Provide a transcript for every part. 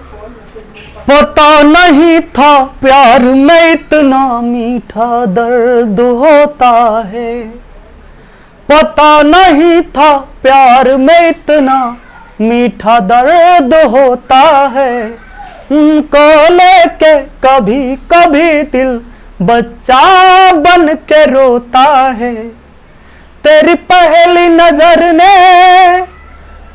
पता नहीं था प्यार में इतना मीठा दर्द होता है, पता नहीं था प्यार में इतना मीठा दर्द होता है। उनको लेके कभी कभी दिल बच्चा बन के रोता है। तेरी पहली नजर ने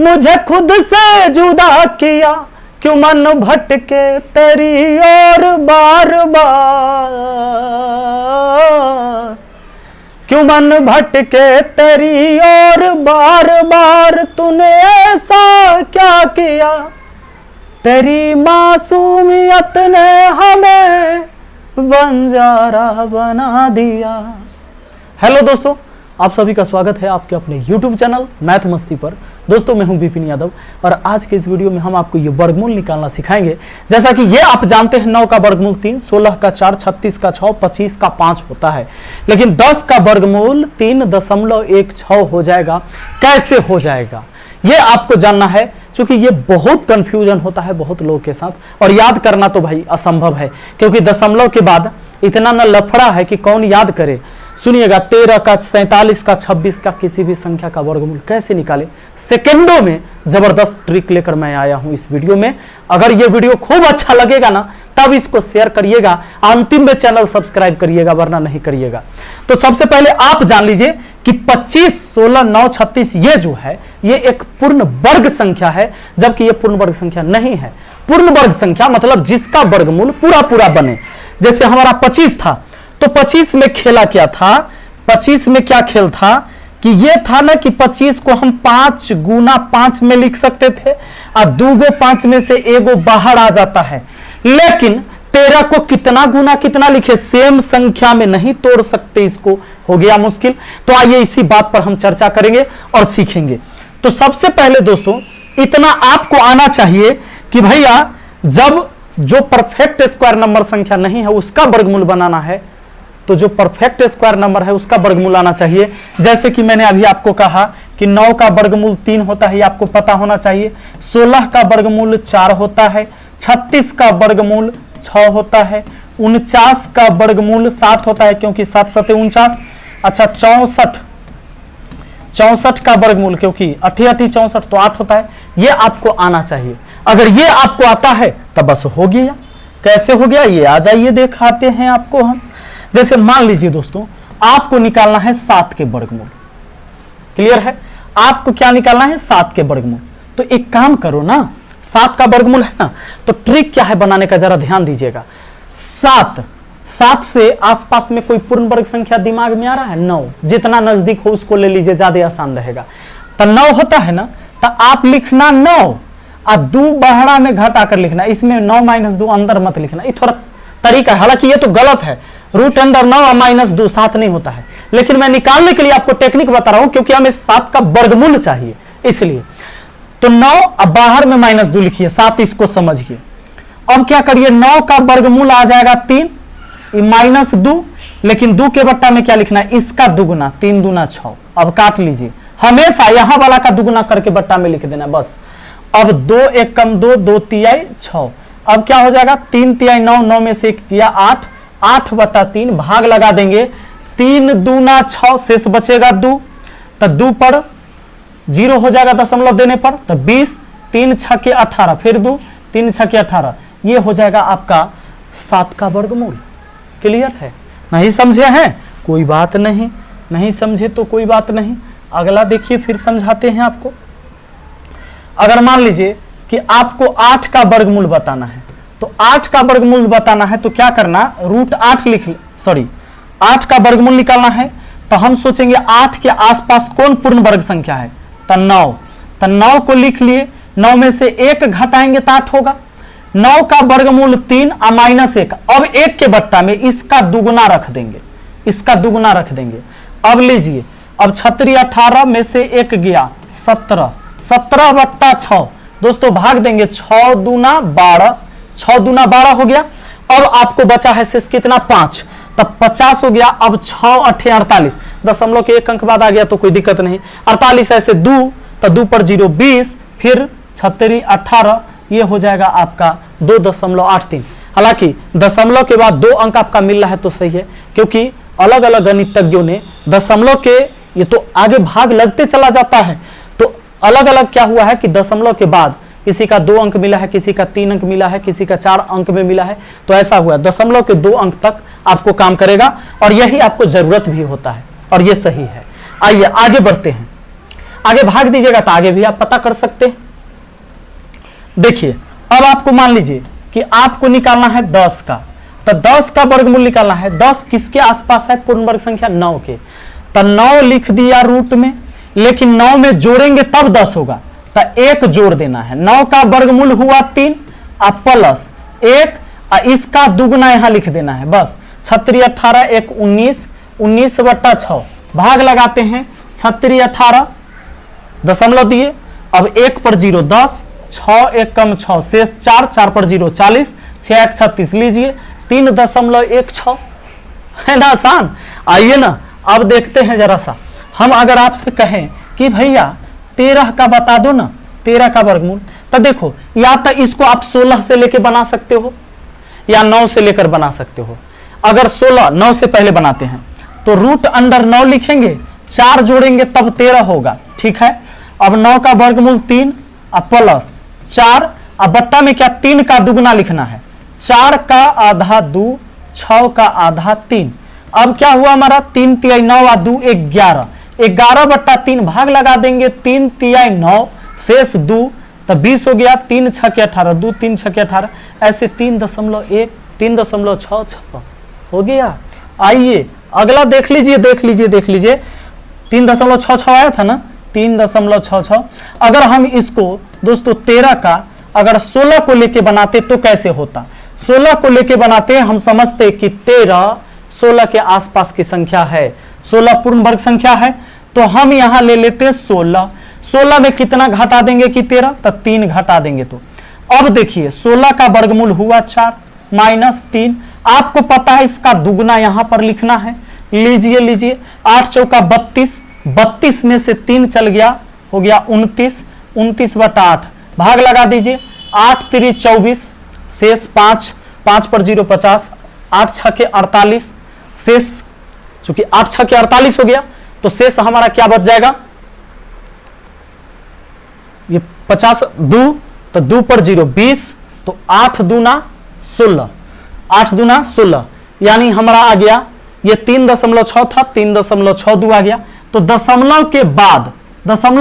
मुझे खुद से जुदा किया, क्यों मन भटके तेरी ओर बार बार, क्यों मन भटके तेरी ओर बार बार। तूने ऐसा क्या किया, तेरी मासूमियत ने हमें बंजारा बना दिया। हेलो दोस्तों, आप सभी का स्वागत है आपके अपने YouTube चैनल मैथ मस्ती पर। दोस्तों मैं हूं विपिन यादव और आज के इस वीडियो में हम आपको ये वर्गमूल निकालना सिखाएंगे। जैसा कि ये आप जानते हैं 9 का वर्गमूल 3, 16 का 4, 36 का 6, 25 का 5 होता है, लेकिन 10 का वर्गमूल 3.16 हो जाएगा। कैसे हो जाएगा ये आपको जानना है, क्योंकि ये बहुत कंफ्यूजन होता है बहुत लोगों के साथ, और याद करना तो भाई असंभव है, क्योंकि दशमलव के बाद इतना न लफड़ा है कि कौन याद करे। सुनिएगा, 13 का 47 का 26 का किसी भी संख्या का वर्गमूल कैसे निकाले, सेकंडों में जबरदस्त ट्रिक लेकर मैं आया हूं इस वीडियो में। अगर ये वीडियो खूब अच्छा लगेगा ना, तब इसको शेयर करिएगा, अंतिम में चैनल सब्सक्राइब करिएगा, वरना नहीं करिएगा। तो सबसे पहले आप जान लीजिए कि 25, 16, 9, 36 ये जो है ये एक पूर्ण वर्ग संख्या है, जबकि ये पूर्ण वर्ग संख्या नहीं है। पूर्ण वर्ग संख्या मतलब जिसका वर्गमूल पूरा पूरा बने। जैसे हमारा 25 था, तो 25 में खेला क्या था, 25 में क्या खेल था कि ये था ना कि 25 को हम 5 गुना 5 में लिख सकते थे, और 2 गो 5 में से 1 गो बाहर आ जाता है। लेकिन 13 को कितना गुना कितना लिखे, सेम संख्या में नहीं तोड़ सकते, इसको हो गया मुश्किल। तो आइए इसी बात पर हम चर्चा करेंगे और सीखेंगे। तो सबसे पहले दोस्तों इतना आपको आना चाहिए कि भैया जब जो परफेक्ट स्क्वायर नंबर संख्या नहीं है उसका वर्गमूल बनाना है, तो जो परफेक्ट स्क्वायर नंबर है उसका वर्गमूल आना चाहिए। जैसे कि मैंने अभी आपको कहा कि 9 का वर्गमूल 3 होता है, ये आपको पता होना चाहिए। 16 का वर्गमूल 4 होता है, 36 का वर्गमूल 6 होता है, 49 का वर्गमूल 7 होता है, क्योंकि 7 7 49। अच्छा, 64 का वर्गमूल, क्योंकि 8 8 64 तो 8 होता है। ये आपको आना चाहिए। अगर ये आपको आता है तब बस हो गया। कैसे हो गया ये आ जाइए दिखाते हैं आपको हम। जैसे मान लीजिए दोस्तों आपको निकालना है 7 के वर्गमूल। क्लियर है, आपको क्या निकालना है, 7 के वर्गमूल। तो एक काम करो ना, 7 का वर्गमूल है ना, तो ट्रिक क्या है बनाने का जरा ध्यान दीजिएगा। 7 से आसपास में कोई पूर्ण वर्ग संख्या दिमाग में आ रहा है? 9, जितना नजदीक हो उसको ले लीजिए, ज्यादा आसान रहेगा। तो 9 होता है ना, तो आप लिखना 9 और 2 बाहरा में घटा कर लिखना। इसमें 9 - 2 अंदर मत लिखना, ये थोड़ा तरीका है, हालांकि ये तो गलत है। रूट अंडर 9 और -2 साथ नहीं होता है, लेकिन मैं निकालने के लिए आपको टेक्निक बता रहा हूं, क्योंकि हमें 7 का वर्गमूल चाहिए इसलिए। तो 9 और बाहर में -2 लिखिए, 7 इसको समझिए। अब क्या करिए, 9 का वर्गमूल आ जाएगा 3, -2, लेकिन 2 के बट्टा में क्या लिखना है, इसका दुगुना, 3 दूना 6। अब काट लीजिए, हमेशा यहां वाला का दुगुना करके बट्टा में लिख देना बस। अब 2 × 1 = 2, 2 × 3 = 6। अब क्या हो जाएगा, 3 × 3 = 9, 9 में से 1 किया 8, 8/3 भाग लगा देंगे, 3 दूना 6, शेष बचेगा 2, तो 2 पर 0 हो जाएगा दशमलव देने पर, तो 20, 3 × 6 = 18, फिर 2, 3 × 6 = 18। ये हो जाएगा आपका 7 का वर्गमूल। क्लियर है? नहीं समझे हैं कोई बात नहीं, नहीं समझे तो कोई बात नहीं, अगला देखिए फिर समझाते हैं आपको। अगर मान लीजिए कि आपको 8 का वर्गमूल बताना है, तो 8 का वर्गमूल बताना है तो क्या करना, √8 का वर्गमूल निकालना है। तो हम सोचेंगे 8 के आसपास कौन पूर्ण वर्ग संख्या है, तो 9। तो 9 को लिख लिए, 9 में से 1 घटाएंगे तो 8 होगा। 9 का वर्गमूल 3 और -1। अब 1 के बट्टा में इसका दुगुना रख देंगे, इसका दुगुना रख देंगे। अब लीजिए, अब 36 18 में से 1 गया 17, 17/6 दोस्तों भाग देंगे, 6 दूना 12, 6 दूना 12 हो गया। अब आपको बचा है शेष कितना, 5, तब 50 हो गया। अब 6 8 48, दशमलव के 1 अंक बाद आ गया तो कोई दिक्कत नहीं। 48 ऐसे 2, तो 2 पर 0 20, फिर 36 18, ये हो जाएगा आपका 2.83। हालांकि दशमलव के बाद 2 अंक आपका मिल रहा है तो सही है, क्योंकि अलग अलग गणितज्ञों ने दशमलव के, ये तो आगे भाग लगते चला जाता है, तो अलग अलग क्या हुआ है कि दशमलव के बाद किसी का 2 अंक मिला है, किसी का 3 अंक मिला है, किसी का 4 अंक में मिला है, तो ऐसा हुआ दशमलव के 2 अंक तक आपको काम करेगा और यही आपको जरूरत भी होता है और ये सही है। आइए आगे बढ़ते हैं, आगे भाग दीजिएगा तो आगे भी आप पता कर सकते हैं। देखिए अब आपको मान लीजिए कि आपको निकालना है 10 का, तो 10 का वर्गमूल निकालना है। 10 किसके आसपास है? पूर्ण वर्ग संख्या 9 के, तो 9 लिख दिया रूट में, लेकिन 9 में जोड़ेंगे तब 10 होगा, तो 1 जोड़ देना है। 9 का वर्गमूल हुआ 3 और प्लस 1, इसका दुगना यहां लिख देना है बस। 36 18 1 19, 19/6 भाग लगाते हैं। 36 18 दशमलव दिए, अब 1 पर 0 10, 6 1 कम 6 शेष 4, 4 पर 0 40, 6 1 36 लीजिए 3.16 है ना आसान। आइए ना अब देखते हैं जरा सा, हम अगर आपसे कहें कि भैया 13 का बता दो ना, 13 का वर्गमूल, तो देखो या तो इसको आप 16 से लेकर बना सकते हो या 9 से लेकर बना सकते हो। अगर 16 9 से पहले बनाते हैं तो रूट अंडर 9 लिखेंगे, 4 जोड़ेंगे तब 13 होगा, ठीक है। अब 9 का वर्गमूल 3 और प्लस 4, अब बट्टा में क्या 3 का दुगना लिखना है, 4 का आधा 2, 6 का आधा 3। अब क्या हुआ हमारा 3 तिहाई 9 और 2 11, 11/3 भाग लगा देंगे, 3 तिहाई 9 शेष 2, तो 20 हो गया। 3 6 के 18, 2 3 6 के 18, ऐसे 3.1 3.66 हो गया। आइए अगला देख लीजिए, देख लीजिए, देख लीजिए 3.66 आया था ना, 3.66। अगर हम इसको दोस्तों 13 का अगर 16 को लेके बनाते तो कैसे होता? 16 को लेके बनाते हम समझते कि 13 16 के आसपास की संख्या है, 16 पूर्ण वर्ग संख्या है, तो हम यहां ले लेते 16। 16 में कितना घटा देंगे कि 13, तो 3 घटा देंगे। तो अब देखिए 16 का वर्गमूल हुआ 4 माइनस 3, आपको पता है इसका दुगना यहां पर लिखना है, लीजिए लीजिए 8 चौका 32, 32 में से 3 चल गया, हो गया 29, 29/8 भाग लगा दीजिए। 8 3 24 शेष 5, 5 पर 0 50, 8 6 के 48 शेष, चूंकि 8 6 के 48 हो गया तो शेष हमारा क्या बच जाएगा, ये 50 2, तो 2 पर 0 20, तो 8 दूना 16, 8 दूना 16, यानी हमारा आ गया ये 3.6 था, 3.62 आ गया। तो दशमलव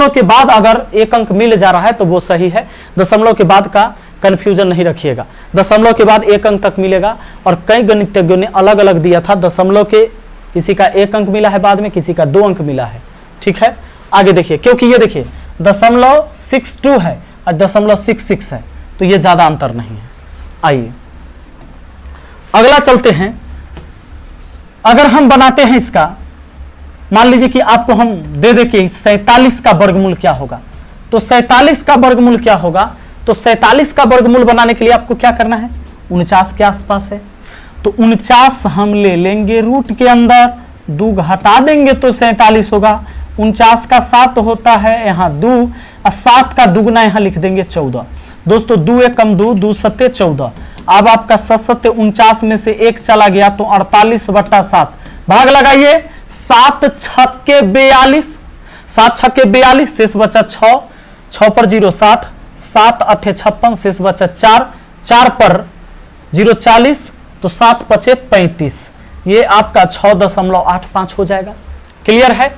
के बाद अगर एक अंक मिल जा रहा है तो वो सही है। दशमलव के बाद का कंफ्यूजन नहीं रखिएगा, दशमलव के बाद 1 अंक तक मिलेगा। और कई गणितज्ञों ने अलग अलग दिया था, दशमलव के किसी का 1 अंक मिला है, बाद में किसी का 2 अंक मिला है, ठीक है। आगे देखिए, क्योंकि ये देखिए 0.62 है और 0.66 है, तो ये ज्यादा अंतर नहीं है। आइए अगला चलते हैं। अगर हम बनाते हैं इसका, मान लीजिए कि आपको हम दे दे कि 47 का वर्गमूल क्या होगा, तो 47 का वर्गमूल क्या होगा, तो 47 का वर्गमूल बनाने के लिए आपको क्या करना है, 49 के आसपास है, तो 49 हम ले लेंगे रूट के अंदर, 2 घटा देंगे तो 47 होगा। 49 का 7 होता है, यहाँ 2 और 7 का दुगना यहाँ लिख देंगे 14। दोस्तों 2 1 कम 2, 2 7 14। अब आपका 7 49 में से 1 चला गया तो 48/7 भाग लगाइए। 7 6 के 42, 7 6 के 42 शेष बचा 6, 6 पर 0 7, 7 8 56 शेष बचा 4, 4 पर 0 40, तो 7 5 35, ये आपका 6.85 हो जाएगा। क्लियर है?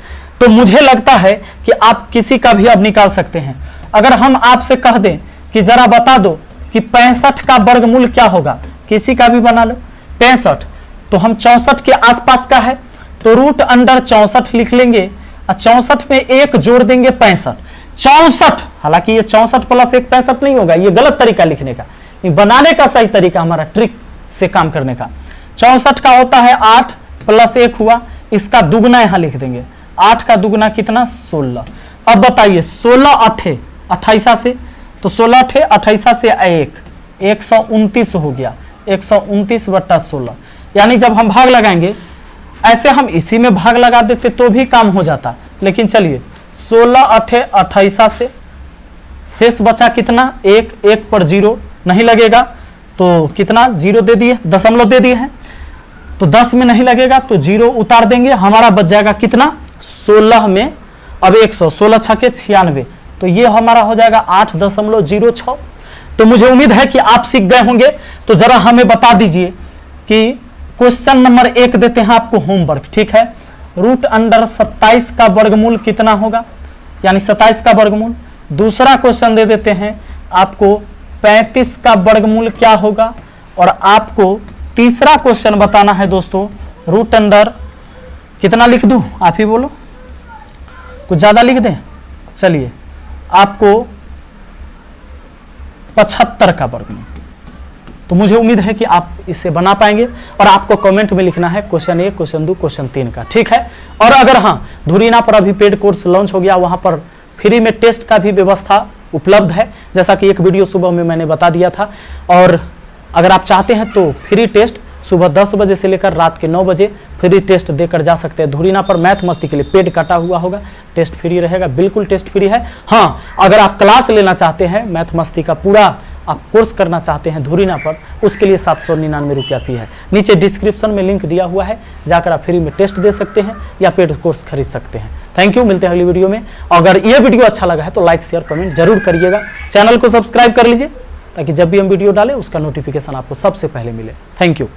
तो मुझे लगता है कि आप किसी का भी अब निकाल सकते हैं। अगर हम आपसे कह दें कि जरा बता दो कि 65 का वर्गमूल क्या होगा, किसी का भी बना लो 65, तो हम 64 के आसपास का है तो रूट अंडर 64 लिख लेंगे और 64 में 1 जोड़ देंगे 65। 64, हालांकि ये 64 प्लस 1 65 नहीं होगा, ये गलत तरीका लिखने का, बनाने का सही तरीका हमारा ट्रिक से काम करने का। 64 का होता है 8 प्लस 1 हुआ, इसका दुगना यहां लिख देंगे, 8 का दुगना कितना 16। अब बताइए 16 8 28 से, तो 16 8 28 से 129 हो गया, 129/16। यानी जब हम भाग लगाएंगे, ऐसे हम इसी में भाग लगा देते तो भी काम हो जाता, लेकिन चलिए 16 8 28 से शेष बचा कितना, 1, 1 पर 0 नहीं लगेगा तो कितना 0 दे दिए, दशमलव दे दिए हैं, तो 10 में नहीं लगेगा तो 0 उतार देंगे, हमारा बच जाएगा कितना 16 में, अब 100, 16 छके 96, तो ये हमारा हो जाएगा 8.06। तो मुझे उम्मीद है कि आप सीख गए होंगे। तो जरा हमें बता दीजिए कि क्वेश्चन नंबर 1 देते हैं आपको होमवर्क, ठीक है। √27 का वर्गमूल कितना होगा, यानी 27 का वर्गमूल। दूसरा क्वेश्चन दे देते हैं आपको 35 का वर्गमूल क्या होगा, और आपको तीसरा क्वेश्चन बताना है दोस्तों √, कितना लिख दूं आप ही बोलो, कुछ ज्यादा लिख दें, चलिए आपको 75 का वर्गमूल। तो मुझे उम्मीद है कि आप इसे बना पाएंगे, और आपको कमेंट में लिखना है क्वेश्चन 1, क्वेश्चन 2, क्वेश्चन 3 का, ठीक है। और अगर हाँ धुरीना पर अभी पेड कोर्स लॉन्च हो गया, वहां पर फ्री में टेस्ट का भी व्यवस्था उपलब्ध है, जैसा कि एक वीडियो सुबह में मैंने बता दिया था। और अगर आप चाहते हैं तो फ्री टेस्ट सुबह 10 बजे से लेकर रात के 9 बजे फ्री टेस्ट देकर जा सकते हैं। धुरीना पर मैथ मस्ती के लिए पेड काटा हुआ होगा, टेस्ट फ्री रहेगा, बिल्कुल टेस्ट फ्री है। हाँ, अगर आप क्लास लेना चाहते हैं, मैथ मस्ती का पूरा आप कोर्स करना चाहते हैं धुरीना पर, उसके लिए 799 रुपया फी है। नीचे डिस्क्रिप्शन में लिंक दिया हुआ है, जाकर आप फ्री में टेस्ट दे सकते हैं या पेड कोर्स खरीद सकते हैं। थैंक यू, मिलते हैं अगली वीडियो में। अगर ये वीडियो अच्छा लगा है तो लाइक शेयर कमेंट जरूर करिएगा, चैनल को सब्सक्राइब कर लीजिए ताकि जब भी हम वीडियो डालें उसका नोटिफिकेशन आपको सबसे पहले मिले। Thank you.